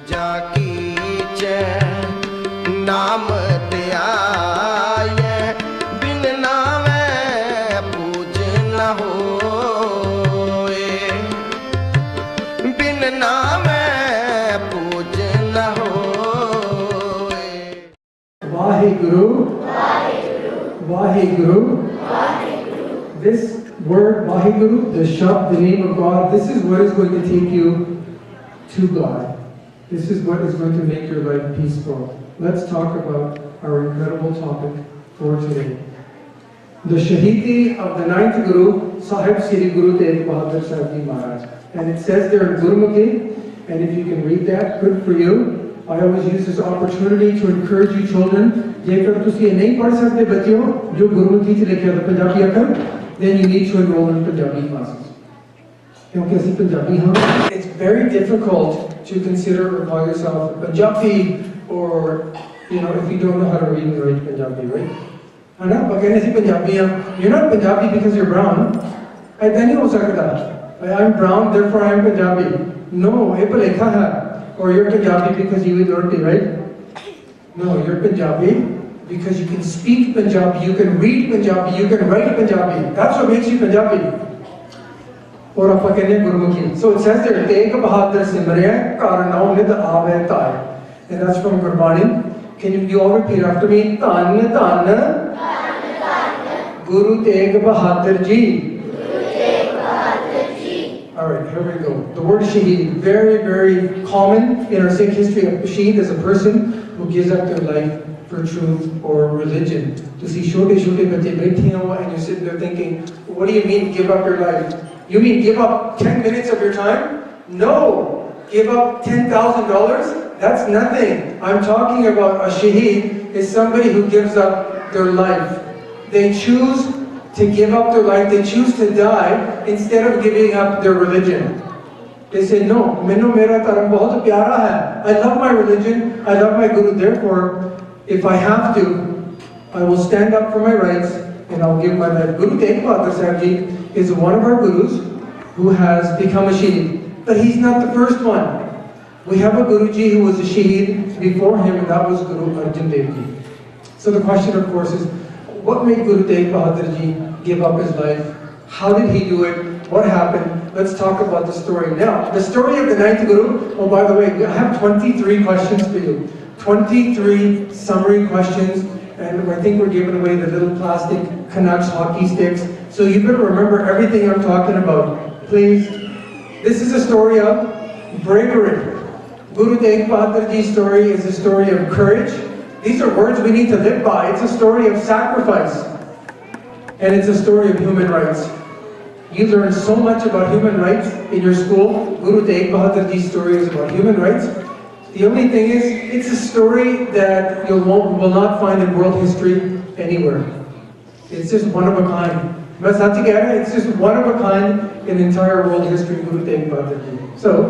जाकी च नाम त्याये बिन नावे पूज न होए बिन नावे पूज न होए Vaheguru, Vaheguru. This word Vaheguru, the name of God, this is what is going to take you to God. This is what is going to make your life peaceful. Let's talk about our incredible topic for today. The Shaheedi of the 9th Guru, Sahib Sri Guru Tegh Bahadur Sahib Ji Maharaj. And it says there in Gurmukhi, and if you can read that, good for you. I always use this opportunity to encourage you children, jekar tusi nahi padh sakte bachyo jo Gurmukhi se likha hai Punjabi akar, then you need to enroll in Punjabi classes. Kyunki assi Punjabi hum. It's very difficult to consider or call yourself Punjabi, or if you don't know how to read and write Punjabi, right? You're not Punjabi because you're brown. I'm brown, therefore I'm Punjabi. No, or you're Punjabi because you eat roti, right? No, you're Punjabi because you can speak Punjabi, you can read Punjabi, you can write Punjabi. That's what makes you Punjabi. So it says there, Tegh Bahadur Simarneet Harinam nid aave tai. And that's from Gurbani. Can you all repeat after me? Tan Tan Guru Tegh Bahadur Ji. Alright, here we go. The word Shaheed, very, very common in our Sikh history. A Shaheed is a person who gives up their life for truth or religion. To see chote bache baithe ho and you're sitting there thinking, what do you mean give up your life? You mean give up 10 minutes of your time? No! Give up $10,000? That's nothing. I'm talking about a Shaheed is somebody who gives up their life. They choose to give up their life, they choose to die instead of giving up their religion. They say, no, mera dharam bahut pyara hai. I love my religion, I love my Guru, therefore, if I have to, I will stand up for my rights and I'll give my life. Guru Tegh Bahadur Sahib Ji is one of our Gurus who has become a Shaheed. But he's not the first one. We have a Guruji who was a Shaheed before him, and that was Guru Arjan Dev Ji. So the question, of course, is, what made Guru Tegh Bahadur Ji give up his life? How did he do it? What happened? Let's talk about the story. Now, the story of the 9th Guru, oh by the way, I have 23 questions for you. 23 summary questions, and I think we're giving away the little plastic Canucks hockey sticks. So you better remember everything I'm talking about. Please. This is a story of bravery. Guru Tegh Bahadur Ji's story is a story of courage. These are words we need to live by. It's a story of sacrifice. And it's a story of human rights. You learn so much about human rights in your school. Guru Tegh Bahadur Ji's story is about human rights. The only thing is, it's a story that you will not find in world history anywhere. It's just one of a kind. It's just one of a kind in entire world history, Guru Tegh Bahadur Ji. So,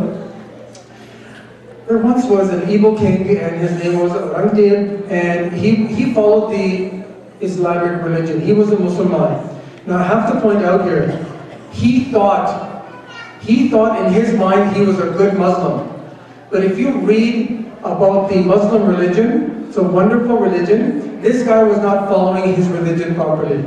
there once was an evil king, and his name was Aurangzeb, and he followed the Islamic religion. He was a Muslim. Now I have to point out here, he thought in his mind he was a good Muslim. But if you read about the Muslim religion, it's a wonderful religion, this guy was not following his religion properly.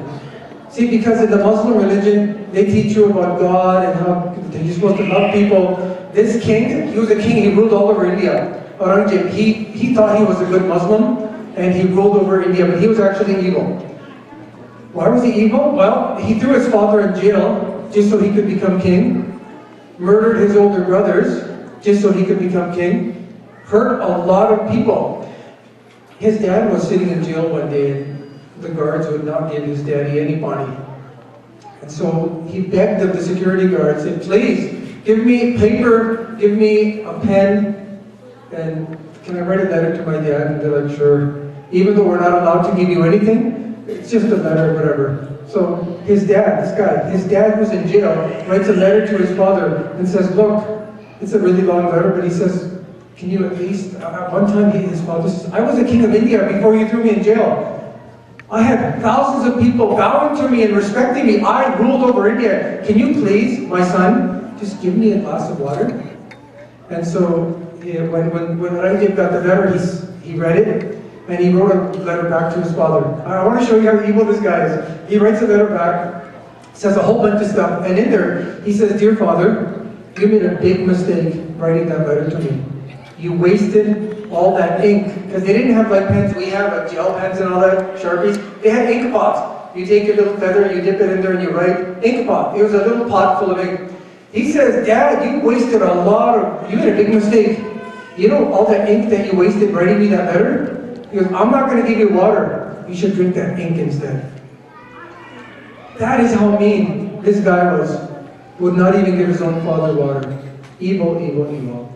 See, because in the Muslim religion, they teach you about God and how you're supposed to love people. This king, he was a king, he ruled all over India. Aurangzeb, he thought he was a good Muslim, and he ruled over India, but he was actually evil. Why was he evil? Well, he threw his father in jail just so he could become king, murdered his older brothers just so he could become king, hurt a lot of people. His dad was sitting in jail one day, and the guards would not give his daddy any money. And so he begged of the security guards, said, please, give me paper, give me a pen, and can I write a letter to my dad? And they're like, sure. Even though we're not allowed to give you anything, it's just a letter, whatever. So his dad, this guy, his dad who's in jail, writes a letter to his father and says, look, it's a really long letter, but he says, can you at least, at one time his father says, I was the king of India before you threw me in jail. I had thousands of people bowing to me and respecting me. I ruled over India. Can you please, my son, just give me a glass of water? And so when Aurangzeb got the letter, he read it, and he wrote a letter back to his father. I want to show you how evil this guy is. He writes a letter back, says a whole bunch of stuff, and in there, he says, "Dear father, you made a big mistake writing that letter to me. You wasted all that ink," because they didn't have like pens, we have like gel pens and all that, Sharpies. They had ink pots. You take your little feather, you dip it in there and you write, ink pot. It was a little pot full of ink. He says, "Dad, you wasted you made a big mistake. You know all the ink that you wasted writing me that letter?" He goes, "I'm not going to give you water. You should drink that ink instead." That is how mean this guy was. Would not even give his own father water. Evil, evil, evil.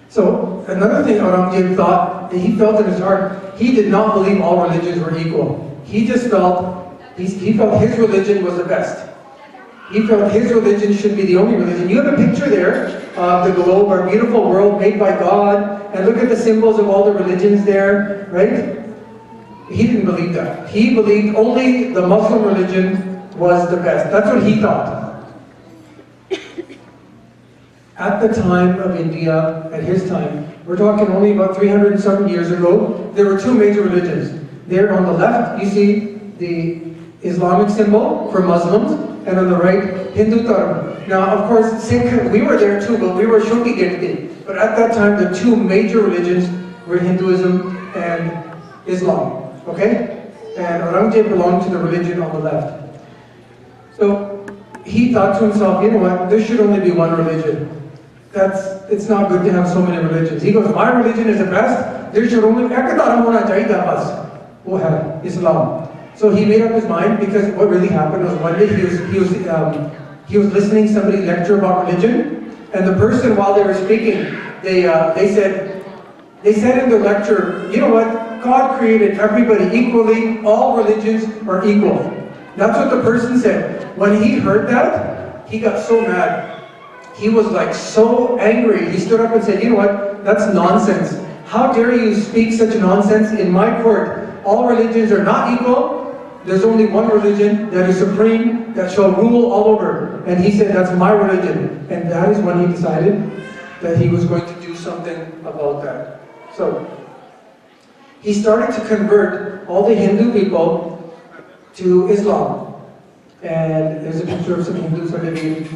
So, another thing Aurangzeb thought, that he felt in his heart, he did not believe all religions were equal. He just felt, he felt his religion was the best. He felt his religion should be the only religion. You have a picture there of the globe, our beautiful world made by God, and look at the symbols of all the religions there, right? He didn't believe that. He believed only the Muslim religion was the best. That's what he thought. At the time of India, at his time, we're talking only about 300 and some years ago, there were two major religions. There on the left, you see the Islamic symbol for Muslims, and on the right, Hindu Dharma. Now, of course, Singh, we were there too, but we were Shoti Ginti. But at that time, the two major religions were Hinduism and Islam. Okay? And Aurangzeb belonged to the religion on the left. So he thought to himself, you know what, there should only be one religion. It's not good to have so many religions. He goes, my religion is the best, there should only be Islam. So he made up his mind, because what really happened was one day he was listening to somebody lecture about religion, and the person, while they were speaking, they said in the lecture, you know what, God created everybody equally, all religions are equal. That's what the person said. When he heard that, he got so mad. He was like so angry. He stood up and said, you know what, that's nonsense. How dare you speak such nonsense in my court? All religions are not equal. There's only one religion that is supreme, that shall rule all over. And he said, that's my religion. And that is when he decided that he was going to do something about that. So, he started to convert all the Hindu people to Islam. And there's a picture of some Hindus underneath.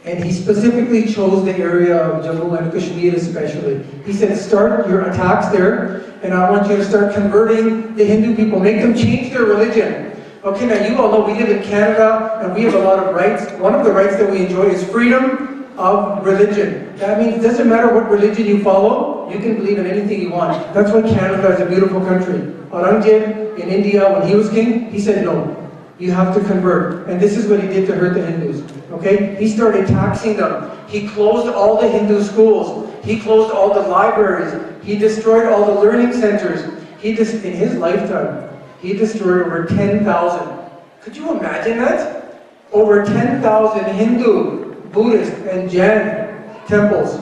And he specifically chose the area of Jammu and Kashmir especially. He said, start your attacks there, and I want you to start converting the Hindu people, make them change their religion. Okay, now you all know we live in Canada, and we have a lot of rights. One of the rights that we enjoy is freedom of religion. That means it doesn't matter what religion you follow, you can believe in anything you want. That's why Canada is a beautiful country. Aurangzeb in India, when he was king, he said no. You have to convert. And this is what he did to hurt the Hindus. Okay? He started taxing them. He closed all the Hindu schools. He closed all the libraries. He destroyed all the learning centers. In his lifetime, he destroyed over 10,000. Could you imagine that? Over 10,000 Hindu, Buddhist, and Jain temples.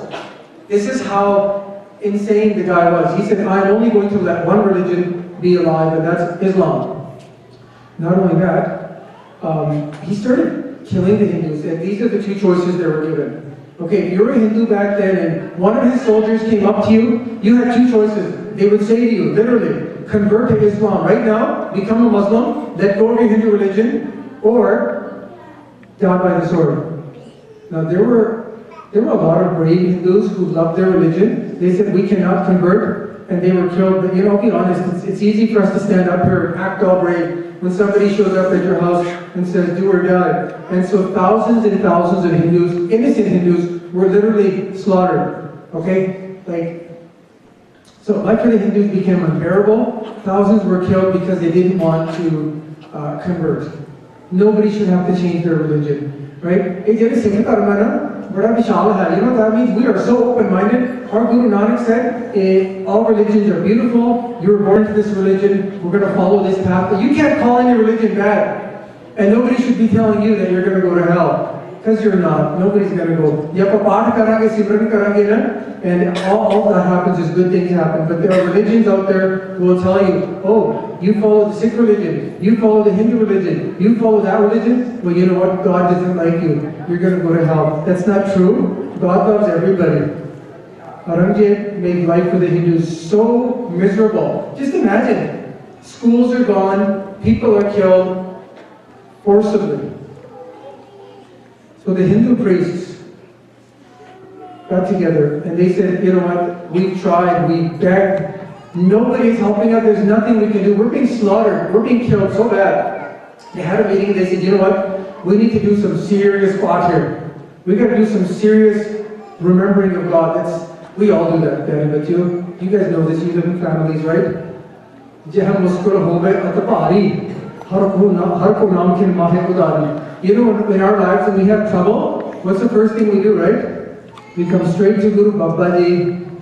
This is how insane the guy was. He said, I'm only going to let one religion be alive, and that's Islam. Not only that, he started killing the Hindus, and these are the two choices they were given. Okay, if you were a Hindu back then and one of his soldiers came up to you, you had two choices. They would say to you, literally, convert to Islam right now, become a Muslim, let go of your Hindu religion, or die by the sword. Now there were a lot of brave Hindus who loved their religion. They said, we cannot convert, and they were killed. But I'll be honest, it's easy for us to stand up here and act all brave when somebody shows up at your house and says, do or die. And so thousands and thousands of Hindus, innocent Hindus, were literally slaughtered. Okay? So life for the Hindus became unbearable. Thousands were killed because they didn't want to convert. Nobody should have to change their religion. Right? You know what that means? We are so open-minded. Our Guru Nanak said, all religions are beautiful. You were born to this religion. We're going to follow this path. But you can't call any religion bad. And nobody should be telling you that you're going to go to hell. Because you're not. Nobody's going to go. And all that happens is good things happen. But there are religions out there who will tell you, oh, you follow the Sikh religion, you follow the Hindu religion, you follow that religion, well, you know what? God doesn't like you. You're going to go to hell. That's not true. God loves everybody. Aurangzeb made life for the Hindus so miserable. Just imagine, schools are gone, people are killed forcibly. So the Hindu priests got together and they said, you know what, we've tried, we begged, nobody's helping us, there's nothing we can do, we're being slaughtered, we're being killed so bad. They had a meeting, they said, you know what, we need to do some serious fought here. We got to do some serious remembering of God. We all do that, but you guys know this, you live in families, right? You know, in our lives when we have trouble, what's the first thing we do, right? We come straight to Guru Baba Ji,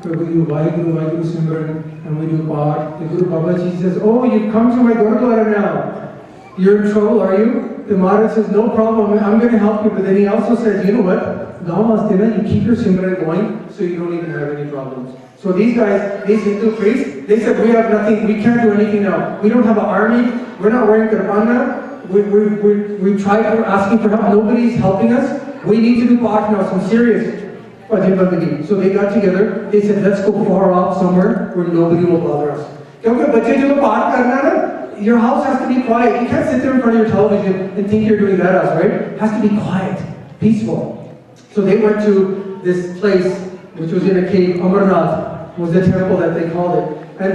we do Vaheguru Simran, and we do Path. The Guru Baba Ji says, oh, you've come to my Gurudwara now. You're in trouble, are you? The Maharaj says, no problem, I'm going to help you. But then he also says, you know what? You keep your Simran going so you don't even have any problems. So these guys, these Hindu priests, they said, we have nothing, we can't do anything now. We don't have an army, we're not wearing kirpana, we tried, we're asking for help, nobody's helping us. We need to do Path now, some serious bhajan bandagi. So they got together, they said, let's go far off somewhere where nobody will bother us. Because bachche jo Path karna na, your house has to be quiet. You can't sit there in front of your television and think you're doing that, right? It has to be quiet, peaceful. So they went to this place, which was in a cave, Amarnath was the temple that they called it. And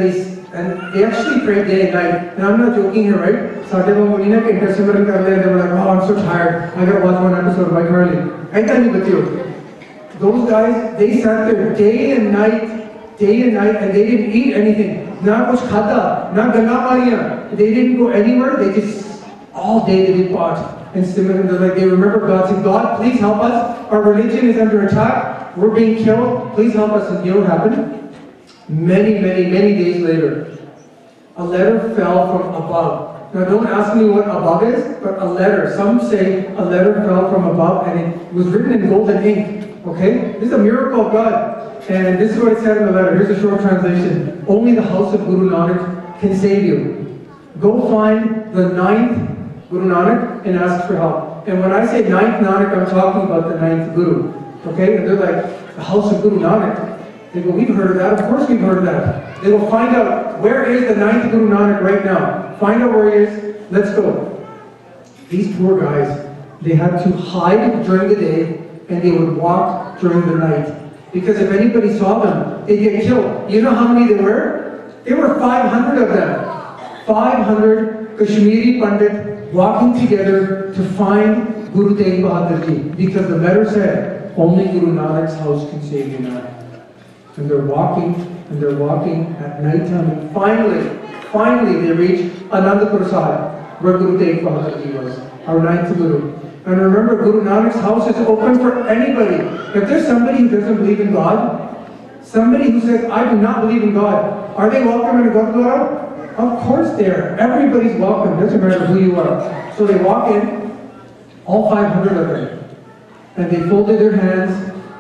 they actually prayed day and night. And I'm not joking here, right? They were like, oh, I'm so tired. I gotta watch one episode of iCarly. Those guys, they sat there day and night, and they didn't eat anything. Na kuch khata, na ganga mariya. They didn't go anywhere. They just, all day they did Path. And Simarneet, they remember God, saying, God, please help us. Our religion is under attack. We're being killed. Please help us. And you know what happened? Many days later, a letter fell from above. Now don't ask me what above is, but a letter. Some say a letter fell from above and it was written in golden ink. Okay? This is a miracle of God. And this is what it said in the letter. Here's a short translation. Only the house of Guru Nanak can save you. Go find the 9th Guru Nanak and ask for help. And when I say 9th Nanak, I'm talking about the 9th Guru. Okay? And they're like, the house of Guru Nanak. They go, we've heard of that. Of course we've heard of that. They will find out, where is the 9th Guru Nanak right now? Find out where he is. Let's go. These poor guys, they had to hide during the day and they would walk during the night. Because if anybody saw them, they'd get killed. You know how many there were? There were 500 of them. 500 Kashmiri Pandit walking together to find Guru Tegh Bahadur Ji. Because the letter said, only Guru Nanak's house can save you now. And they're walking at night time. And finally they reach Anandapur Sahib, where Guru Tegh Bahadur Ji was, our 9th Guru. And remember, Guru Nanak's house is open for anybody. If there's somebody who doesn't believe in God, somebody who says, I do not believe in God, are they welcome in a Gurdwara? Of course they are. Everybody's welcome. Doesn't matter who you are. So they walk in, all 500 of them, and they folded their hands,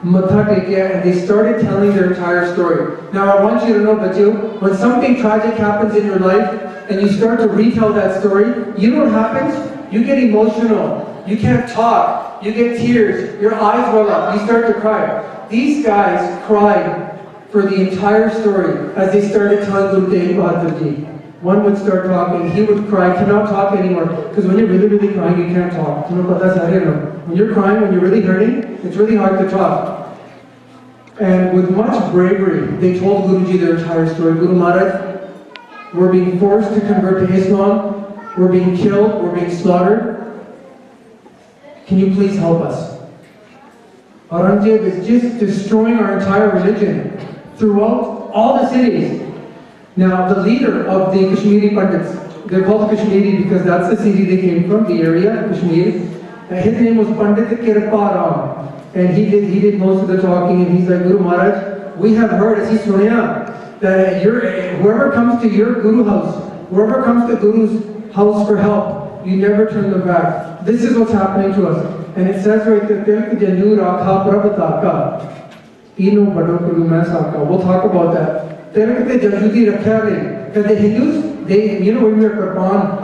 matha tekya, and they started telling their entire story. Now I want you to know, Bachio, when something tragic happens in your life, and you start to retell that story, you know what happens? You get emotional. You can't talk. You get tears. Your eyes well up. You start to cry. These guys cried for the entire story as they started telling Guru Tegh Bahadur Ji. One would start talking, he would cry, cannot talk anymore. Because when you're really crying, you can't talk. When you're crying, when you're really hurting, it's really hard to talk. And with much bravery, they told Guruji their entire story. Guru Maharaj, we're being forced to convert to Islam. We're being killed. We're being slaughtered. Can you please help us? Aurangzeb is just destroying our entire religion throughout all the cities. Now, the leader of the Kashmiri Pandits, they're called Kashmiri because that's the city they came from, the area, Kashmir. His name was Pandit Kirparam, and he did most of the talking, and he's like, Guru Maharaj, we have heard, as he sunya, that whoever comes to your Guru house, whoever comes to Guru's house for help, you never turn them back. This is what's happening to us. And it says right there, we'll talk about that. Because the Hindus, you know, when we were Qurban,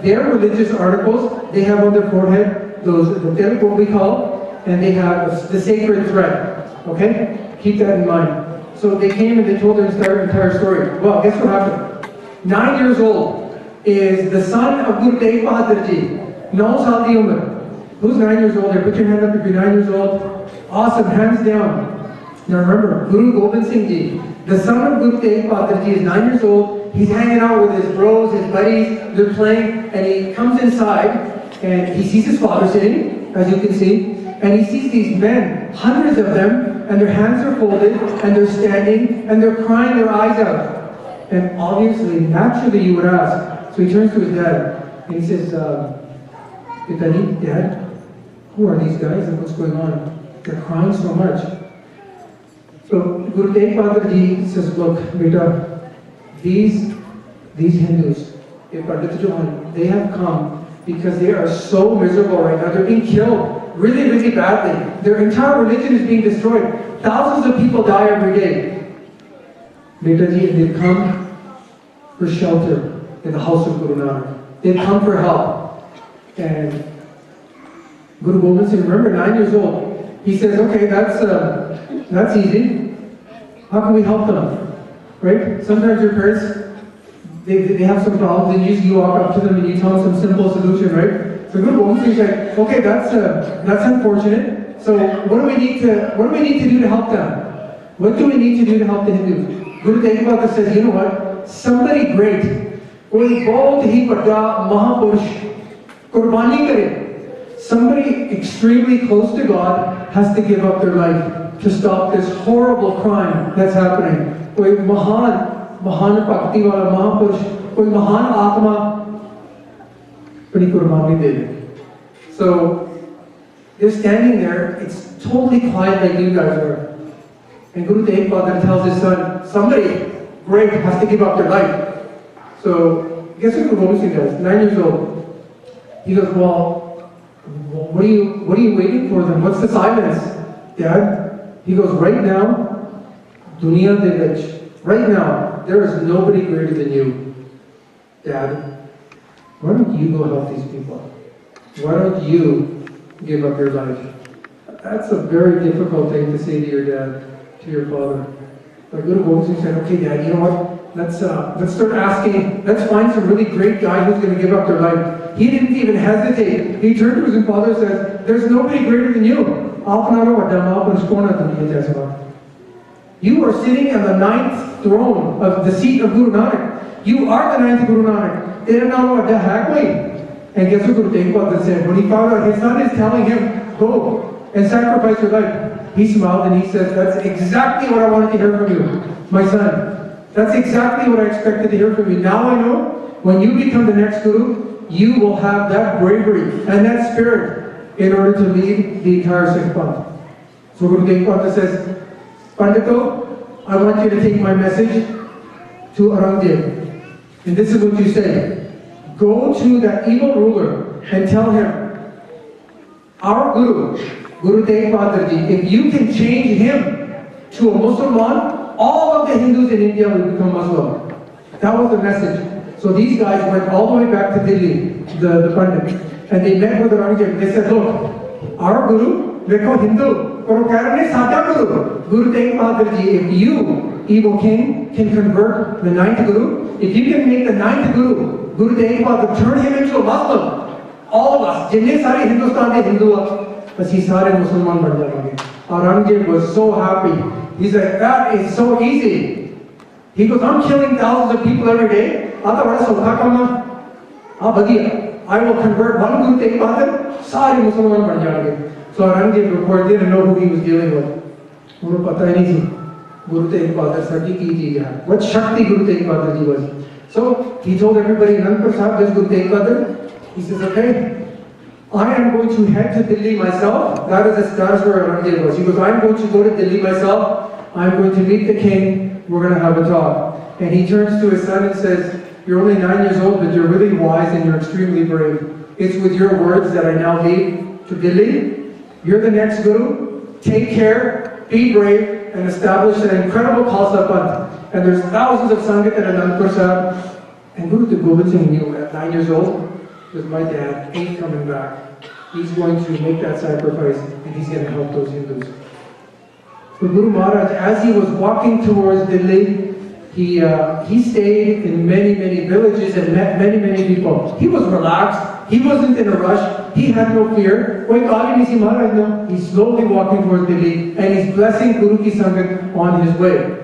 their religious articles, they have on their forehead, the Tegh, what we call, and they have the sacred thread. Okay? Keep that in mind. So they came and they told their entire story. Well, guess what happened? 9 years old is the son of Guru Tegh Bahadur Ji. 9 saal di umar. Who's 9 years old here? Put your hand up if you're 9 years old. Awesome, hands down. Now remember, Guru Gobind Singh Ji, the son of Guru Tegh Bahadur Ji, is 9 years old. He's hanging out with his bros, his buddies, they're playing, and he comes inside and he sees his father sitting, as you can see, and he sees these men, hundreds of them, and their hands are folded, and they're standing, and they're crying their eyes out. And obviously, naturally you would ask, so he turns to his dad, and he says, Pitani, Dad, who are these guys and what's going on? They're crying so much. So Guru Tegh Bahadur Ji says, look, beta, these Hindus, they have come because they are so miserable right now. They're being killed really, really badly. Their entire religion is being destroyed. Thousands of people die every day. Beta Ji, they've come for shelter in the house of Guru Nanak. They've come for help. And Guru Gobind Singh, remember, 9 years old, he says, okay, that's easy. How can we help them? Right? Sometimes your parents, they have some problems, and you walk up to them and you tell them some simple solution, right? So Guru Gobind Singh said, okay, that's unfortunate. So what do we need to do to help them? What do we need to do to help the Hindus? Guru Tegh Bahadur says, you know what? Somebody great, koi bahut hi bada mahapurush, qurbani kare. Somebody extremely close to God has to give up their life to stop this horrible crime that's happening. Koi mahan bhakti wala mahapurush, koi mahan atma, apni qurbani de. So they're standing there, it's totally quiet like you guys are. And Guru Tegh Bahadur tells his son, somebody great has to give up their life. So guess what Guru Gobind Singh does? 9 years old. He goes, well, what are you waiting for then? What's the silence, Dad? He goes, right now, dunya de vich, right now, there is nobody greater than you, Dad. Why don't you go help these people? Why don't you give up your life? That's a very difficult thing to say to your dad, to your father. But Guru Gobind Singh said, okay, Dad, you know what? Let's start asking, let's find some really great guy who's going to give up their life. He didn't even hesitate. He turned to his father and says, there's nobody greater than you. You are sitting on the 9th throne of the seat of Guru Nanak. You are the 9th Guru Nanak. And guess what Guru Tegh Bahadur said? When he found out his son is telling him, go and sacrifice your life, he smiled and he said, that's exactly what I wanted to hear from you, my son. That's exactly what I expected to hear from you. Now I know, when you become the next Guru, you will have that bravery and that spirit in order to lead the entire Sikh Panth. So Guru Tegh Bahadur says, Pandito, I want you to take my message to Aurangzeb. And this is what you say. Go to that evil ruler and tell him, our Guru, Guru Tegh Bahadur Ji, if you can change him to a Muslim, all of the Hindus in India will become Muslim. That was the message. So these guys went all the way back to Delhi, the Pandit, and they met with Aurangzeb. They said, look, our Guru, Vekho Hindu, Guru Tegh Bahadur Ji, if you, evil king, can convert the 9th Guru, if you can make the 9th Guru, Guru Tegh Bahadur, turn him into a Muslim, all of us, jinne sare Hindustan de Hindu, bas he sare Musliman ban jayenge. Aurangzeb was so happy. He's like, that is so easy. He goes, I'm killing thousands of people every day. I will convert one Guru Tegh Bahadur, sare Musliman ban jayenge. So Aurangzeb, of course, didn't know who he was dealing with. Unhone pata hi nahi thi. Guru Tegh Bahadur sadi ki cheez hai. What Shakti Guru Tegh Bahadur Ji was. So he told everybody, Anandpur Sahib, there's Guru Tegh Bahadur. He says, okay, I am going to head to Delhi myself. That is where Aurangzeb was. He goes, I'm going to go to Delhi myself. I'm going to meet the king. We're going to have a talk. And he turns to his son and says, you're only 9 years old, but you're really wise and you're extremely brave. It's with your words that I now lead to Delhi. You're the next Guru. Take care, be brave, and establish an incredible Khalsa Panth. And there's thousands of Sangat and Anandpur Sahib. And Guru Tegh Gobind Singh knew at 9 years old, because my dad ain't coming back. He's going to make that sacrifice and he's going to help those Hindus. So Guru Maharaj, as he was walking towards Delhi, he stayed in many villages and met many people. He was relaxed. He wasn't in a rush. He had no fear. Koi kaali nahi si Maharaj, no. He's slowly walking towards Delhi and he's blessing Guru Ki Sangat on his way.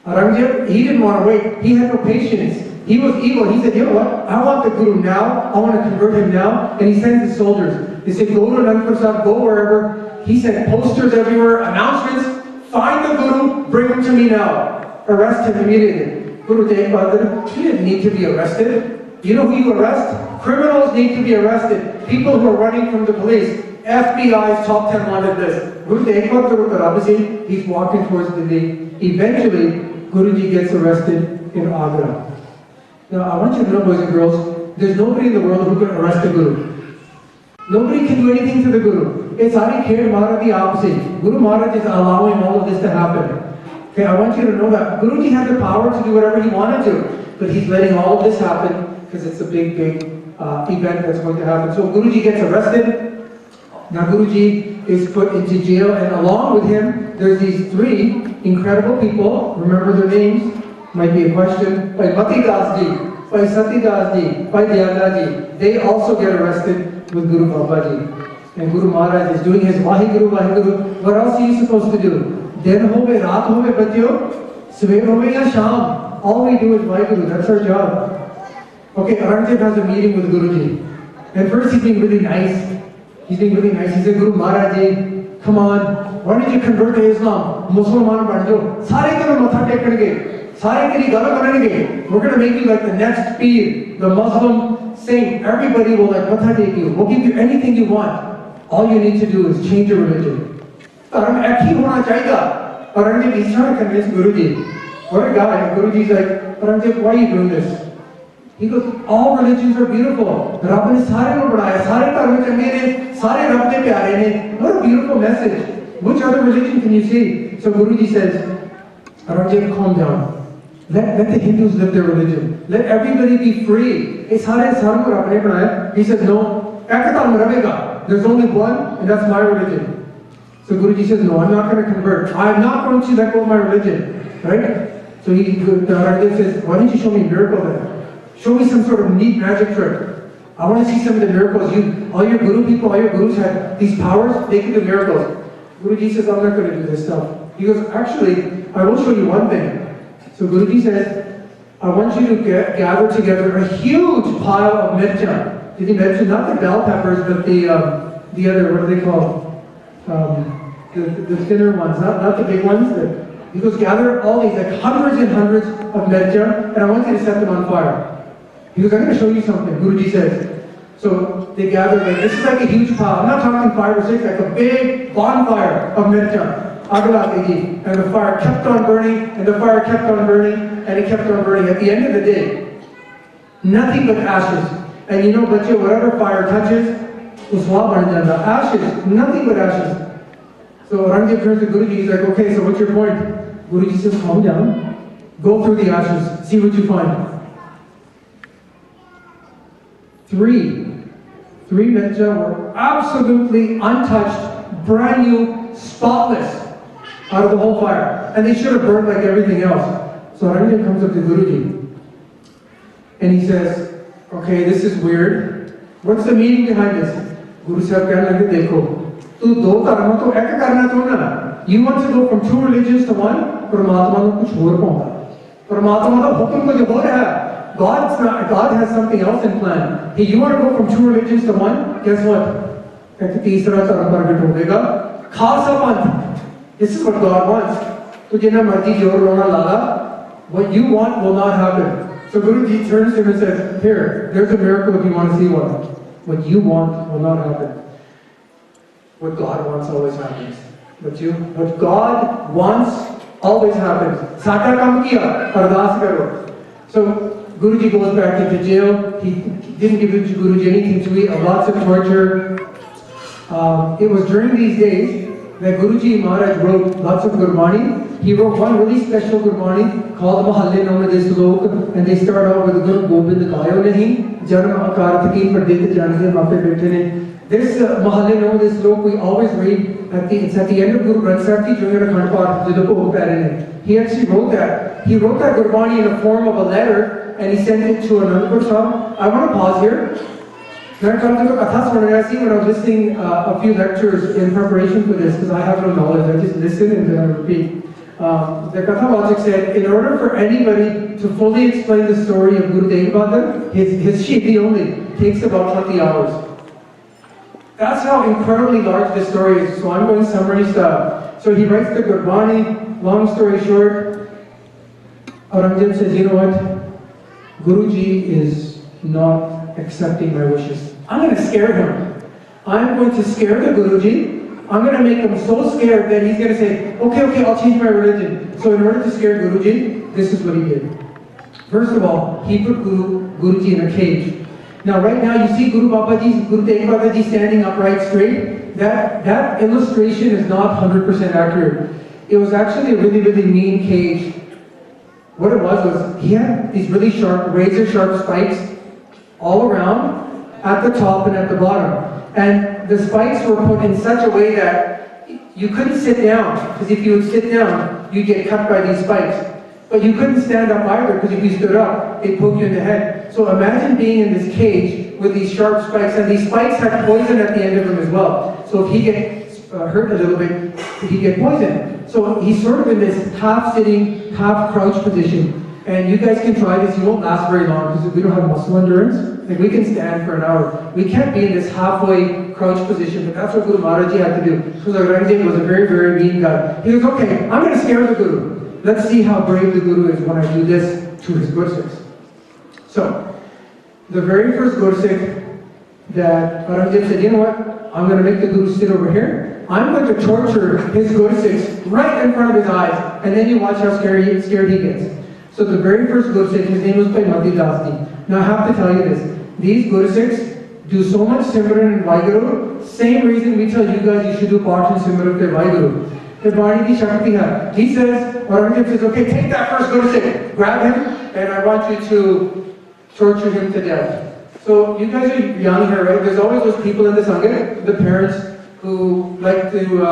Aurangzeb, he didn't want to wait. He had no patience. He was evil. He said, you know what? I want the Guru now. I want to convert him now. And he sends his soldiers. They said, go to Anandpur Sahib, go wherever. He sent posters everywhere, announcements. Find the Guru, bring him to me now. Arrest him immediately. Guru Tegh Bahadur, he didn't need to be arrested. You know who you arrest? Criminals need to be arrested. People who are running from the police. FBI's top 10 wanted list. Guru Tegh Bahadur, he's walking towards Delhi. Eventually, Guruji gets arrested in Agra. Now, I want you to know, boys and girls, there's nobody in the world who can arrest the Guru. Nobody can do anything to the Guru. It's Hari Kher Maharaj the opposite. Guru Maharaj is allowing all of this to happen. Okay, I want you to know that Guruji had the power to do whatever he wanted to, but he's letting all of this happen because it's a big event that's going to happen. So Guruji gets arrested. Now Guruji is put into jail, and along with him, there's these three incredible people. Remember their names? Might be a question. Bhai Mati Das Ji, Bhai Sati Das Ji, Bhai Dhyana Ji. They also get arrested with Guru Baba Ji. And Guru Maharaj is doing his Vaheguru, Vaheguru. What else are you supposed to do? Din hove, raat hove, batyo, sver hove ya sham. All we do is Vaheguru. That's our job. Okay, Aurangzeb has a meeting with Guruji. And first he's being really nice. He's being really nice. He said, Guru Maharaj Ji, come on. Why don't you convert to Islam? Musliman banjo. Sare karo matha tekenge. Sare kari gala banenge. We're going to make you like the next Peer, the Muslim saint. Everybody will like matha take you. We'll give you anything you want. All you need to do is change your religion. Aurangzeb, he's trying to convince Guruji. What a guy. Guruji's like, Aurangzeb, why are you doing this? He goes, all religions are beautiful. Rab ne sare ko banaya, sare dharm change ne, sare Rab de pyare ne. What a beautiful message. Which other religion can you see? So Guruji says, Aurangzeb, calm down. Let the Hindus live their religion. Let everybody be free. He says, no, there's only one, and that's my religion. So Guruji says, no, I'm not going to convert. I'm not going to let go of my religion. Right? So Aurangzeb says, why don't you show me a miracle then? Show me some sort of neat magic trick. I want to see some of the miracles. All your Guru people, all your Gurus had these powers, they can do miracles. Guruji says, I'm not going to do this stuff. He goes, actually, I will show you one thing. So Guruji says, I want you to gather together a huge pile of mircha. Did he mention not the bell peppers, but the other, what are they called? The thinner ones, not the big ones. He goes, gather all these, like hundreds and hundreds of mircha, and I want you to set them on fire. He goes, I'm going to show you something, Guruji says. So they gathered, like, this is like a huge pile. I'm not talking 5 or 6, like a big bonfire of mircha. And the fire kept on burning, and the fire kept on burning, and it kept on burning. At the end of the day, nothing but ashes. And you know, bachyo, whatever fire touches, uswa ban janda. Ashes, nothing but ashes. So Aurangzeb turns to Guruji, he's like, okay, so what's your point? Guruji says, calm down, go through the ashes, see what you find. Three mircha were absolutely untouched, brand new, spotless, out of the whole fire. And they should have burned like everything else. So Harinam comes up to Guruji. And he says, okay, this is weird. What's the meaning behind this? Guru Sahib कहने लगे, देखो, तू दो धर्म तो एक करना चाहता ना. You want to go from 2 religions to 1? परमात्मा को कुछ और पाऊंगा. परमात्मा का हुक्म को जो हो रहा है, God has something else in plan. Hey, you want to go from 2 religions to 1? Guess what? एक तीसरा धर्म प्रकट होगा. Khalsa Panth. This is what God wants. तुझे ना मर्जी जोर रोना लाला. What you want will not happen. So Guruji turns to him and says, here, there's a miracle if you want to see one. What you want will not happen. What God wants always happens. What God wants always happens. Sata kam kiya, ardas karo. So Guruji goes back into jail. He didn't give Guruji anything to eat, lots of torture. It was during these days that Guruji Maharaj wrote lots of Gurbani. He wrote one really special Gurbani called Mahalle Namme De Slok, and they start out with Guru Gobind Gayo Nahi, Janam Akarth Ki Pardit Janiye Mape Baithe Ne. This Mahalle no, this sloka we always read it's at the end of Guru Granth Sahib Ji during a Akhand Path. He actually wrote that. He wrote that Gurbani in the form of a letter and he sent it to Anandpur Sahib. I want to pause here. When I was listening a few lectures in preparation for this, because I have no knowledge, I just listen and then I repeat. The Katha said, in order for anybody to fully explain the story of Guru Tegh Bahadur, his Shaheedi only takes about 20 hours. That's how incredibly large this story is. So I'm going summary style. So he writes the Gurbani, long story short. Aurangzeb says, you know what? Guruji is not accepting my wishes. I'm going to scare him. I'm going to scare the Guruji. I'm going to make him so scared that he's going to say, okay, I'll change my religion. So in order to scare Guruji, this is what he did. First of all, he put Guruji in a cage. Now right now you see Guru Babaji, Guru Tegh Bahadur Ji standing upright straight. That illustration is not 100% accurate. It was actually a really, really mean cage. What it was he had these really sharp, razor sharp spikes all around, at the top and at the bottom. And the spikes were put in such a way that you couldn't sit down, because if you would sit down, you'd get cut by these spikes. But you couldn't stand up either, because if you stood up, they'd poke you in the head. So imagine being in this cage with these sharp spikes, and these spikes had poison at the end of them as well. So if he gets hurt a little bit, he'd get poisoned. So he's sort of in this half-sitting, half-crouch position. And you guys can try this, you won't last very long, because we don't have muscle endurance. Like we can stand for an hour. We can't be in this halfway crouch position, but that's what Guru Maharaji had to do. Because Aurangzeb was a very, very mean guy. He goes, okay, I'm going to scare the Guru. Let's see how brave the Guru is when I do this to his Gursikhs. So, the very first Gursikh that Aurangzeb said, you know what, I'm going to make the Guru sit over here. I'm going to torture his Gursikhs right in front of his eyes, and then you watch how scared he gets. So the very first Gursikh, his name was Bhai Mati. Now I have to tell you this. These Gursikhs do so much Simran and Vaheguru. Same reason we tell you guys you should do Path and Simran and Vaheguru. He says, Aurangzeb says, okay, take that first Gursikh, grab him, and I want you to torture him to death. So you guys are young here, right? There's always those people in the Sangha, the parents who like to,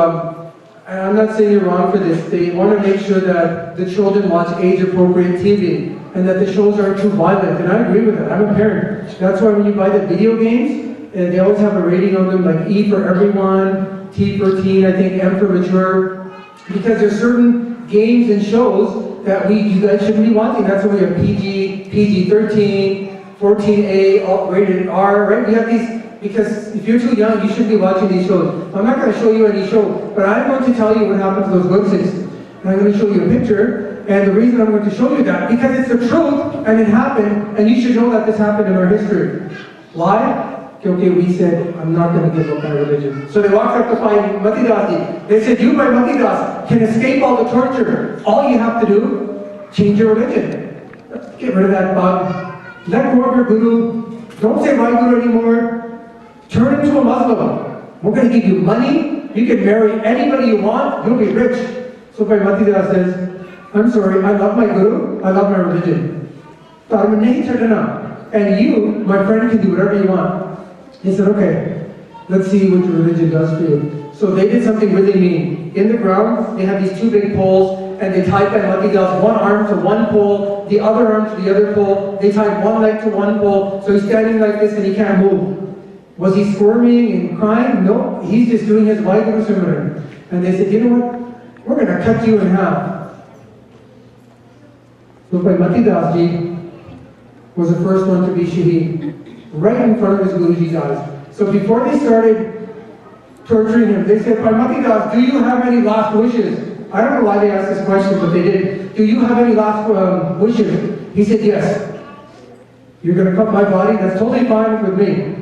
and I'm not saying you're wrong for this, they want to make sure that the children watch age-appropriate TV and that the shows aren't too violent, and I agree with that. I'm a parent. That's why when you buy the video games, they always have a rating on them like E for everyone, T for teen, I think M for mature, because there's certain games and shows that you guys shouldn't be watching. That's why we have PG, PG-13, 14A, rated R, right? We have these, because if you're too young, you shouldn't be watching these shows. I'm not going to show you any show, but I'm going to tell you what happened to those Gursikhs. And I'm going to show you a picture, and the reason I'm going to show you that, because it's the truth, and it happened, and you should know that this happened in our history. Why? Okay, we said, I'm not going to give up my religion. So they walked up to Bhai Mati Das Ji. They said, you, Bhai Mati Das, can escape all the torture. All you have to do, change your religion. Get rid of that bug. Let go of your Guru. Don't say my Guru anymore. Turn into a Muslim. We're going to give you money. You can marry anybody you want. You'll be rich. So Bhai Mati Das says, I'm sorry, I love my Guru. I love my religion. And you, my friend, can do whatever you want. He said, okay, let's see what your religion does for you. So they did something really mean. In the ground, they had these two big poles, and they tied Bhai Mati Das one arm to one pole, the other arm to the other pole. They tied one leg to one pole, so he's standing like this and he can't move. Was he squirming and crying? No, he's just doing his Vaheguru Simran. And they said, you know what? We're going to cut you in half. So Bhai Mati Das Ji was the first one to be Shaheed, right in front of his Guruji's eyes. So before they started torturing him, they said, Bhai Mati Das, do you have any last wishes? I don't know why they asked this question, but they did. Do you have any last wishes? He said, yes. You're going to cut my body? That's totally fine with me.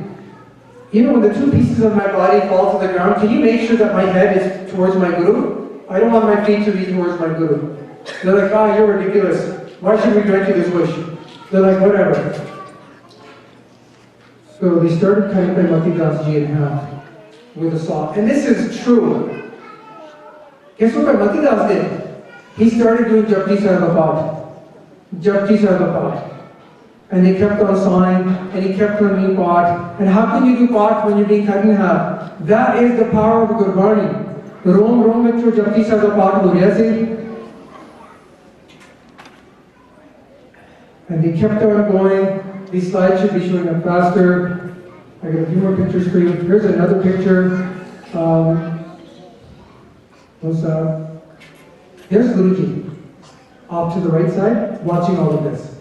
You know, when the two pieces of my body fall to the ground, can you make sure that my head is towards my Guru? I don't want my feet to be towards my Guru. They're like, oh, you're ridiculous. Why should we grant you this wish? They're like, whatever. So they started cutting Bhai Mati Das Ji in half with a saw. And this is true. Guess what Bhai Mati Das did? He started doing Japji Sahib Path. Japji Sahib Path. And they kept on sawing, and he kept on doing part. And how can you do part when you're being cut in half? That is the power of Gurbani. Rom with your Japti Sada part and they kept on going. These slides should be showing up faster. I got a few more pictures for you. Here's another picture. There's Guruji, off to the right side, watching all of this.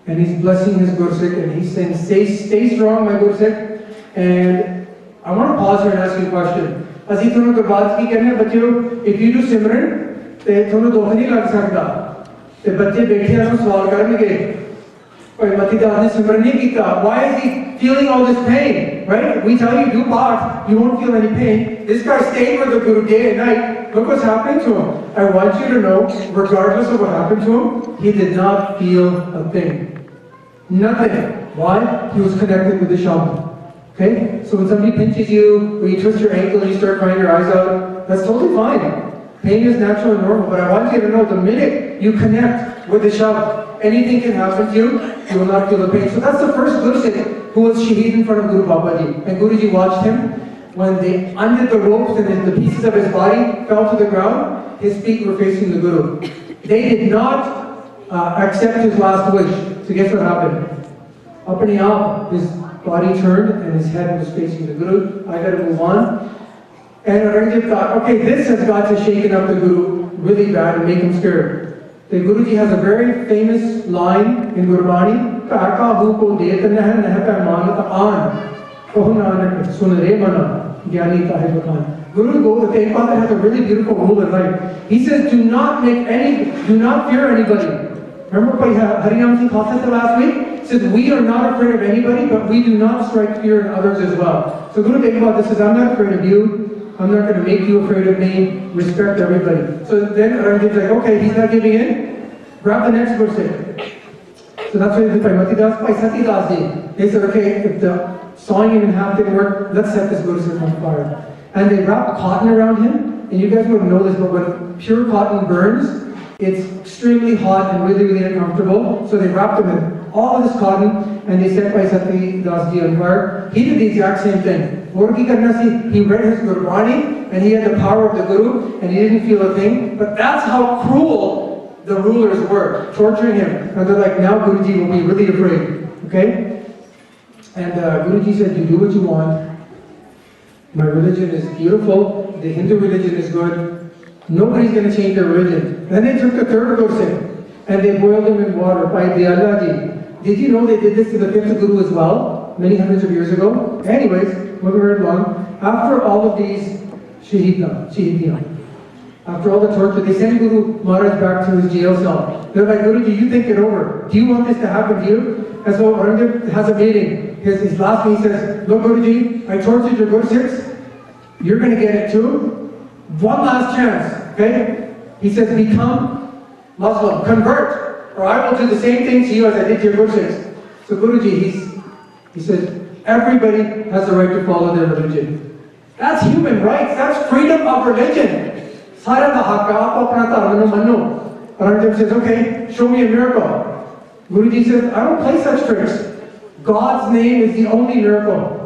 And he's blessing his Gursikh, and he's saying, stay strong, my Gursikh. And I want to pause here and ask you a question. If you do Simran, then you don't need to sakta. The bache baithe hain sawal karenge. Why is he feeling all this pain? Right? We tell you do part, you won't feel any pain. This guy stayed with the Guru day and night. Look what's happening to him. I want you to know, regardless of what happened to him, he did not feel a thing. Nothing. Why? He was connected with the shaman. Okay? So when somebody pinches you, or you twist your ankle and you start crying your eyes out, that's totally fine. Pain is natural and normal, but I want you to know the minute you connect with the shaman, anything can happen to you, you will not feel the pain. So that's the first Gursikh who was Shaheed in front of Guru Babaji. And Guruji watched him. When they undid the ropes and the pieces of his body fell to the ground, his feet were facing the Guru. They did not accept his last wish. So guess what happened? Apne aap, his body turned and his head was facing the Guru. I got to move on. And Aurangzeb thought, okay, this has got to shaken up the Guru really bad and make him scared. The Guruji has a very famous line in Gurbani, Kaaka ko det nahi nahi paimanat aan, oh Nanak sun re mana, gyani kahe bakan. Guru Tegh Bahadur has a really beautiful rule in life. He says, do not fear anybody. Remember Bhai Harinam Singh Khalsa last week? He says, we are not afraid of anybody, but we do not strike fear in others as well. So Guru Tegh Bahadur says, I'm not afraid of you. I'm not going to make you afraid of me. Respect everybody. So then Aurangzeb's like, okay, he's not giving in. Grab the next verse. So that's why they did. They said, okay, if the sawing him in half didn't work, let's set this Gursikh on fire. And they wrapped cotton around him. And you guys wouldn't know this, but when pure cotton burns, it's extremely hot and really, really uncomfortable. So they wrapped him in all of this cotton and they set Bhai Sati Das Ji on fire. He did the exact same thing. He read his Gurbani and he had the power of the Guru and he didn't feel a thing. But that's how cruel the rulers were, torturing him. And they're like, now Guruji will be really afraid. Okay? And Guruji said, you do what you want. My religion is beautiful. The Hindu religion is good. Nobody's going to change their religion. Then they took the third Gursikh and they boiled him in water by Diyalaji. Did you know they did this to the fifth Guru as well? Many hundreds of years ago? Anyways, moving right along. After all of these Shaheediyam, after all the torture, they sent Guru Maharaj back to his jail cell. They're like, Guruji, you think it over. Do you want this to happen to you? And so Aurangzeb has a meeting. His last meeting says, look Guruji, I tortured your Gursikhs. You're going to get it too. One last chance, okay? He says, become Muslim, convert, or I will do the same thing to you as I did to your Gursikhs. So Guruji, he says, everybody has the right to follow their religion. That's human rights, that's freedom of religion. Harinam says, okay, show me a miracle. Guruji says, I don't play such tricks. God's name is the only miracle.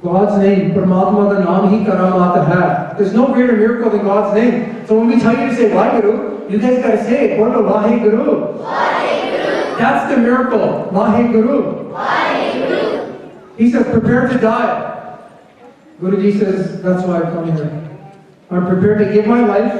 God's name, Paramatma ka naam hi karamat hai. There's no greater miracle than God's name. So when we tell you to say Vaheguru, you guys gotta say it. Bolo Vaheguru. Vaheguru. That's the miracle. Vaheguru. Vaheguru. He says, prepare to die. Guruji says, that's why I come here. I'm prepared to give my life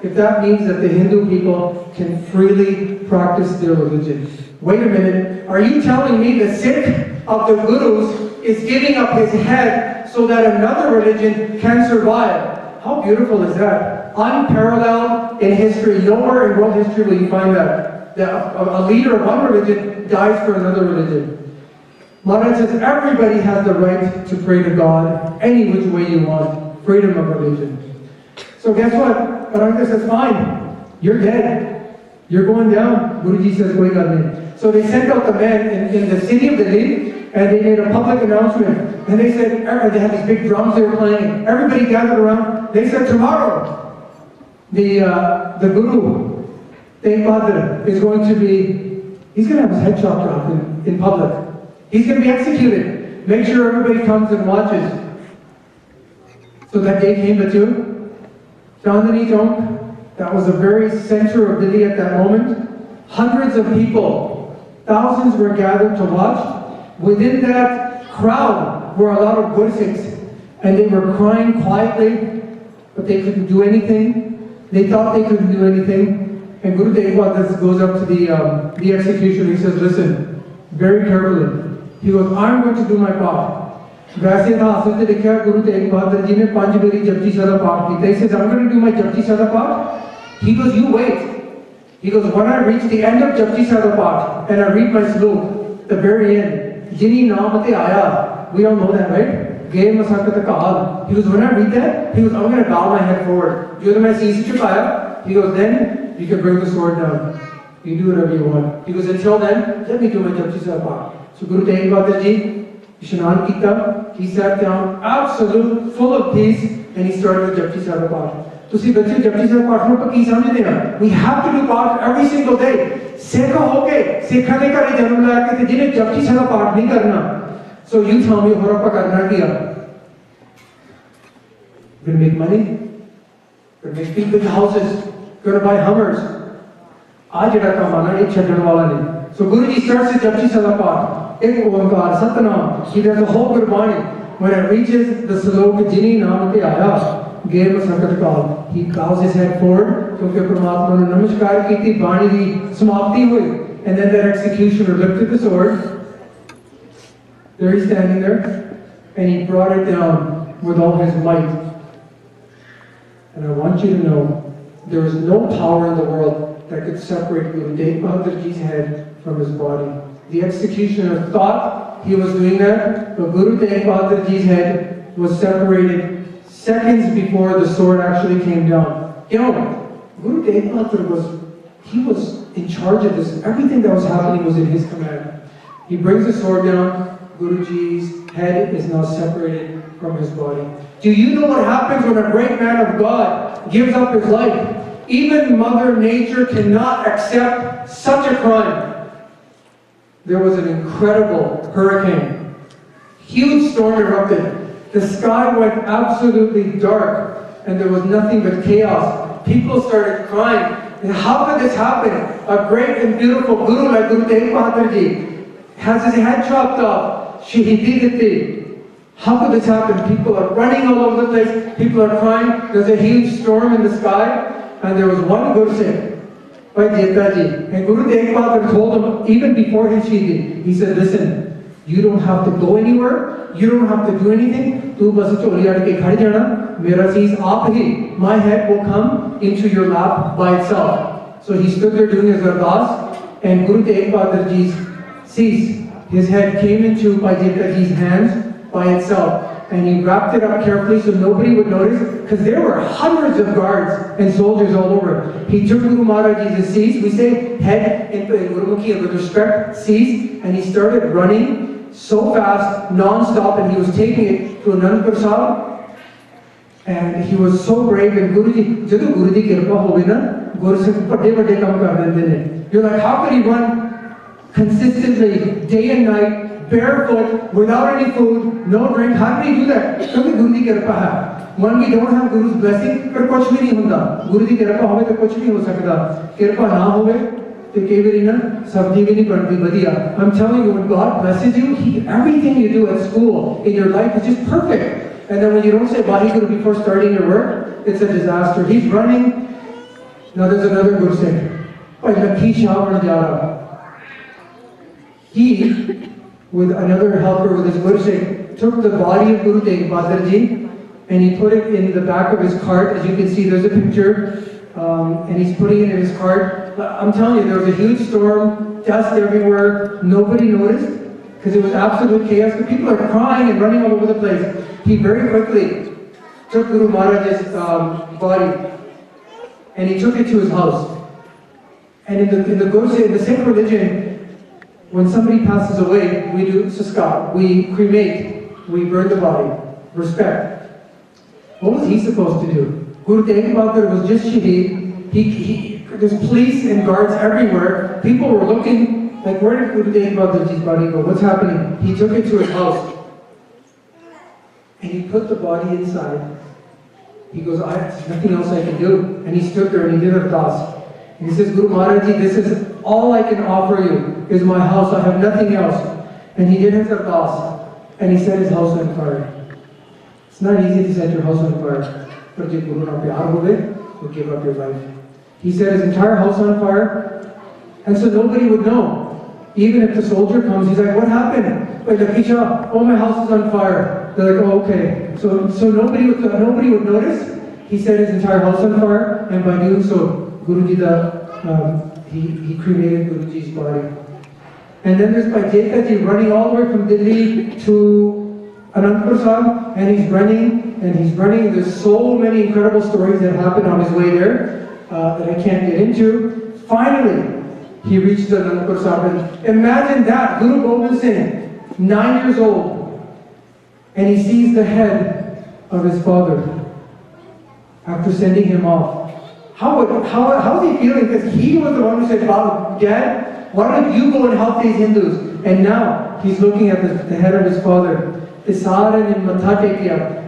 if that means that the Hindu people can freely practice their religion. Wait a minute, are you telling me the Sikh of the Gurus is giving up his head so that another religion can survive? How beautiful is that? Unparalleled in history. Nowhere in world history will you find that. A leader of one religion dies for another religion. Maharaj says everybody has the right to pray to God any which way you want. Freedom of religion. So guess what? Aurangzeb says, fine, you're dead. You're going down. Guruji says, koi gal nahi. So they sent out the men in the city of Delhi and they made a public announcement. And they said, they had these big drums they were playing. Everybody gathered around. They said, tomorrow, the Guru, Tegh Bahadur, is going to be He's going to have his head chopped off in public. He's going to be executed. Make sure everybody comes and watches. So that day came to Chandani Chowk. That was the very center of Delhi at that moment. Hundreds of people, thousands were gathered to watch. Within that crowd were a lot of Gursikhs, and they were crying quietly, but they couldn't do anything. They thought they couldn't do anything. And Guru Tegh Bahadur goes up to the executioner. He says, listen, very carefully. He goes, I'm going to do my part. वैसे था हासिल से लिखा गुरु तेग बहादुर जी ने 5 बारी जपजी साहिब पाठ किया. He says, I'm going to do my Japji Sahib part. He goes, you wait. He goes, when I reach the end of Japji Sahib part and I read my slok, the very end, Jini naam te aaya. We all know that, right? Gay masakat kaal. He goes, when I read that, he goes, I'm going to bow my head forward. Jo main sees chukaya. He goes, then you can bring the sword down. You do whatever you want. He goes, until then, let me do my Japji Sahib part. So Guru Tegh Bahadur ji, Ishnan Kita, he sat down, absolute, full of peace, and he started with Japji Sahib Path. Tusi bachche Japji Sahib Path nu ki samjhde hain? We have to do Path every single day. Sekha hoke, sekha ne kare janam laya ke jine Japji Sahib Path nahi karna. So you tell me hora pa karna kiya. We'll make money. We'll make big houses. Gonna buy Hummers. Aaj jehda kam aana ek chhadan wala nahi. So Guruji starts with Japji Sahib Path. Ek Omkar Satnam. He does a whole Gurbani. When it reaches the slok Jini Naam Te Aaya, Gave a Sakat Kaal, he bows his head forward, Kyunki Paramatma ne Namaskar ki thi, Bani di Samapti hui. And then that executioner lifted the sword. There he's standing there. And he brought it down with all his might. And I want you to know, there is no power in the world that could separate Guru Tegh Bahadur Ji's head from his body. The executioner thought he was doing that, but Guru Tegh Bahadur Ji's head was separated seconds before the sword actually came down. You know, Guru Tegh Bahadur was in charge of this. Everything that was happening was in his command. He brings the sword down. Guruji's head is now separated from his body. Do you know what happens when a great man of God gives up his life? Even Mother Nature cannot accept such a crime. There was an incredible hurricane. Huge storm erupted. The sky went absolutely dark, and there was nothing but chaos. People started crying. And how could this happen? A great and beautiful guru like Guru Tegh Bahadur Ji has his head chopped off. Shaheedi diti. How could this happen? People are running all over the place. People are crying. There's a huge storm in the sky, and there was one Gursikh, Bhai Jetaji. And Guru Tegh Bahadur told him, even before his Shaheedi, he said, listen, you don't have to go anywhere. You don't have to do anything. Tu bas choli aad ke khad jana. Mera sees aap hi. My head will come into your lap by itself. So he stood there doing his ardas, and Guru Tegh Bahadur Ji's cease. His head came into Bhai Jetaji's hands by itself. And he wrapped it up carefully so nobody would notice, because there were hundreds of guards and soldiers all over. He took Guru Maharaj's cease. We say head in Gurumukhi with respect, cease, and he started running so fast, non-stop, and he was taking it to Anandpur Sahib. And he was so brave. And Guruji, jadoo Guruji kirpa hove na, Gursikh bade bade kam kar dende ne. You're like, how could he run consistently, day and night, barefoot, without any food, no drink? How did he do that? Because Guru Ji Kirpa hai. When we don't have Guru's blessing, फिर कुछ भी नहीं होता. Guru Ji Kirpa होवे तो कुछ नहीं हो सकता. Kirpa ना होवे तो कई बारी ना सब्जी भी नहीं बनती बढ़िया. I'm telling you, when God blesses you, everything you do at school, in your life is just perfect. And then when you don't say Vaheguru before starting your work, it's a disaster. He's running. Now there's another Gursikh. Bhai Lakhi Shah Banjara. He, with another helper with his Gursikh, took the body of Guru Tegh Bahadur Ji and he put it in the back of his cart. As you can see, there's a picture, and he's putting it in his cart. I'm telling you, there was a huge storm, dust everywhere. Nobody noticed because it was absolute chaos. The people are crying and running all over the place. He very quickly took Guru Maharaj's body and he took it to his house. And in the Gursikh, in the Sikh religion, when somebody passes away, we do saskar, we cremate, we burn the body, respect. What was he supposed to do? Guru Tegh Bahadur was just Shaheed. There's police and guards everywhere. People were looking like, where did Guru Tegh Bahadur's body go? What's happening? He took it to his house. And he put the body inside. He goes, there's nothing else I can do. And he stood there and he did ardas. And he says, Guru Maharaj Ji, this is all I can offer you, is my house. I have nothing else. And he did his ardas. And he set his house on fire. It's not easy to set your house on fire. But if Guru na pyar hove, you give up your life. He set his entire house on fire. And so nobody would know. Even if the soldier comes, he's like, what happened? Wait, Lakisha, oh, my house is on fire. They're like, oh, okay. So nobody would notice. He set his entire house on fire, and by doing so, Guruji, he cremated Guruji's body. And then there's Bhai Ji running all the way from Delhi to Anandpur Sahib, and he's running, and there's so many incredible stories that happened on his way there that I can't get into. Finally, he reached the Anandpur Sahib, and imagine that, Guru Gobind Singh, 9 years old, and he sees the head of his father after sending him off. How is he feeling? Because he was the one who said, Dad, why don't you go and help these Hindus? And now he's looking at the head of his father.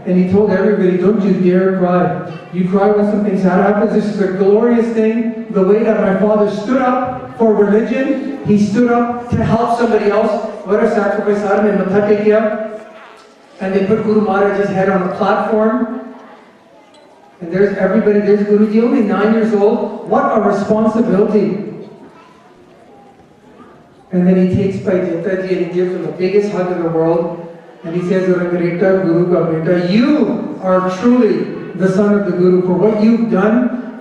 And he told everybody, don't you dare cry. You cry when something sad happens. This is a glorious thing. The way that my father stood up for religion, he stood up to help somebody else. What a sacrifice. And they put Guru Maharaj's head on a platform. And there's everybody, there's Guruji, only 9 years old. What a responsibility. And then he takes Bhai Jetaji and he gives him the biggest hug in the world. And he says, Rangareta Guru ka beta, you are truly the son of the Guru. For what you've done,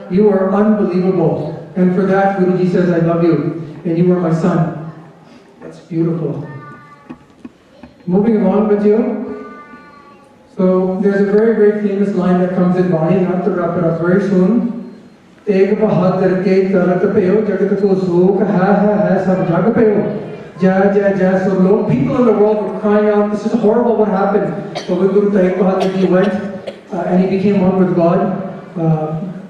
you are unbelievable. And for that, Guruji says, I love you. And you are my son. That's beautiful. Moving along with you. So there's a very, very famous line that comes in Bhai, not to wrap it up very soon. Tegh Bahadur ke tarat peo, jagat ko sukh hai sab jag peo. Jai, Jai, Jai. So people in the world were crying out, this is horrible what happened. But when Guru Tegh Bahadur Ji went and he became one with God,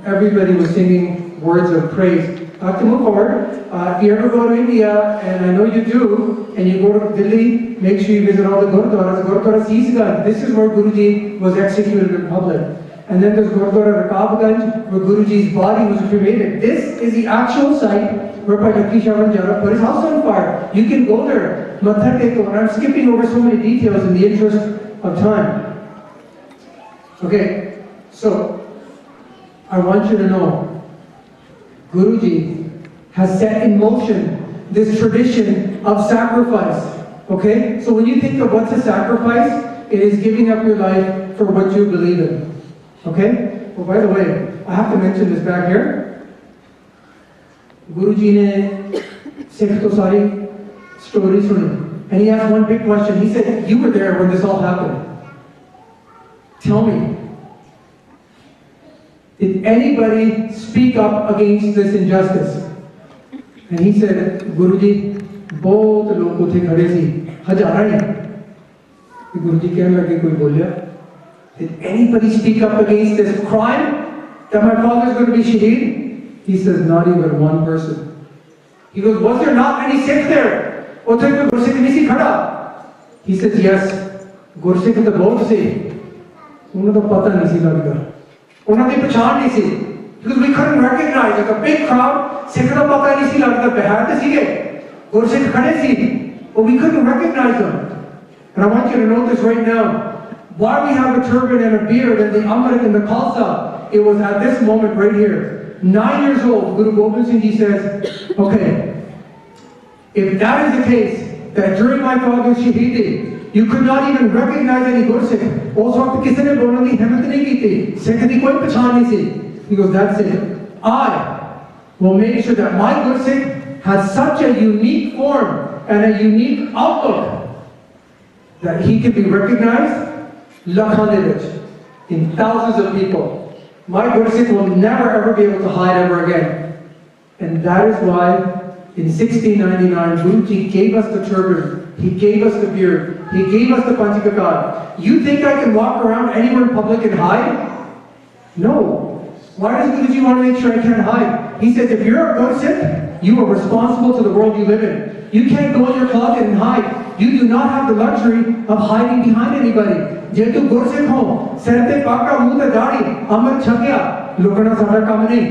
everybody was singing words of praise. To move forward, if you ever go to India, and I know you do, and you go to Delhi, make sure you visit all the Gurdwaras. Gurdwara Seesganj, this is where Guruji was executed in public. And then there's Gurdwara Rakabganj, where Guruji's body was cremated. This is the actual site where Bhai Lakishavan Jara put his house on fire. You can go there. Matha teko. And I'm skipping over so many details in the interest of time. Okay, so I want you to know, Guruji has set in motion this tradition of sacrifice. Okay, so when you think of what's a sacrifice, it is giving up your life for what you believe in. Okay? Well, by the way, I have to mention this back here. Guruji ne Sikh to sari story suni. And he asked one big question. He said, you were there when this all happened. Tell me, did anybody speak up against this injustice? And he said, Guruji, bahut log uthe khade si, hazaran hi. Guruji kehne lage, koi bolya? Did anybody speak up against this crime that my father is going to be Shaheed? He says, not even one person. He goes, was there not any Sikh there? Uthe koi Gursikh nahi si khada? He says, yes, Gursikh to bahut se. Unhone to pata nahi si lagda. Unhone di pehchan nahi si. Because we couldn't recognize it. A big crowd, Sikh to pata nahi si lagda. Behar te sige. Gursikh khade si. But we couldn't recognize them. And I want you to know this right now. Why we have a turban and a beard and the Amrit and the Khalsa, it was at this moment right here. 9 years old, Guru Gobind Singh Ji says, okay, if that is the case, that during my father's Shaheedi, you could not even recognize any Gursikh. Us waqt kisi ne bolne ki himmat nahi ki thi. Sikh di koi pehchan nahi si. He goes, that's it. I will make sure that my Gursikh has such a unique form and a unique outlook that he can be recognized in thousands of people. My Gursikh will never ever be able to hide ever again. And that is why in 1699 Guruji gave us the turban, he gave us the beard, he gave us the panchikakar. You think I can walk around anywhere in public and hide? No. Why does Guruji want to make sure I can't hide? He says, if you're a Gursikh, you are responsible to the world you live in. You can't go in your closet and hide. You do not have the luxury of hiding behind anybody. Je tu Gursikh ho, sir te paka muh te daadi, amar chakya, lukana sada kam nahi.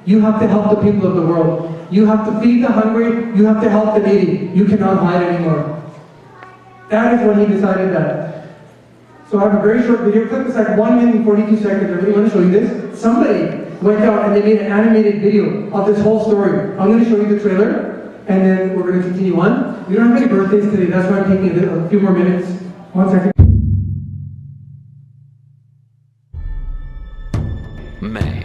You have to help the people of the world. You have to feed the hungry. You have to help the needy. You cannot hide anymore. That is when he decided that. So I have a very short video clip. It's like 1 minute and 42 seconds. I really want to show you this. Somebody went out and they made an animated video of this whole story. I'm going to show you the trailer, and then we're going to continue on. We don't have any birthdays today. That's why I'm taking a few more minutes. 1 second. मैं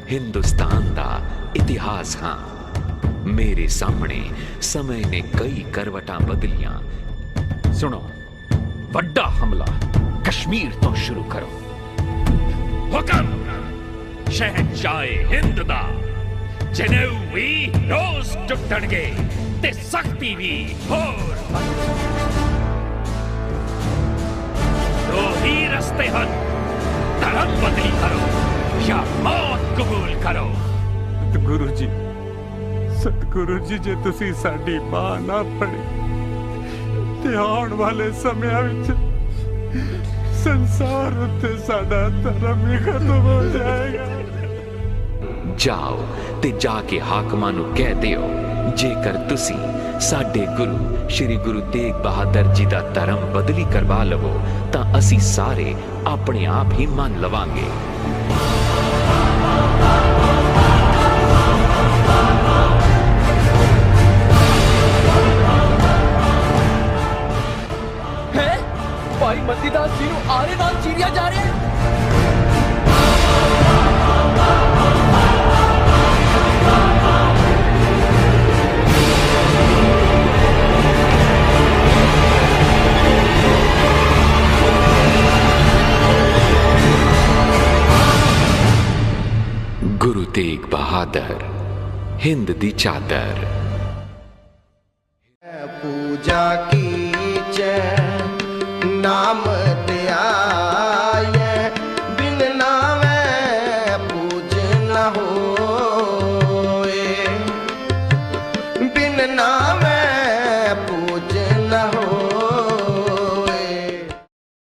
हिंदुस्तान दा इतिहास हाँ मेरे सामने समय ने कई करवटां बदलियां सुनो वड्डा हमला कश्मीर तो शुरू करो हुक्म शहंशाहे हिंद दा जनेऊ भी रोज टुटणगे ते सख्ती भी होर दो ही रस्ते हन धर्म बदली करो या मौत कबूल करो सतगुरु जी जे तुसी साडी बांह ना फड़ी ते आउण वाले समयां विच संसार उत्ते साडा धर्म ही खत्म हो जाएगा जाओ ते जाके हाकमां नूं कह दिओ जेकर तुसी साडे गुरु श्री गुरु तेग बहादुर जी दा धर्म बदली करवा लवो तां असी सारे अपने आप ही मान लवांगे भाई मतीदास जी ਨੂੰ ਆਰੇ ਨਾਲ ਚੀਰਿਆ ਜਾ ਰਿਹਾ ਹੈ गुरु तेग बहादुर हिंद दी चादर पूजा की नाम त्याये बिन नावे पूज न होए बिन नाम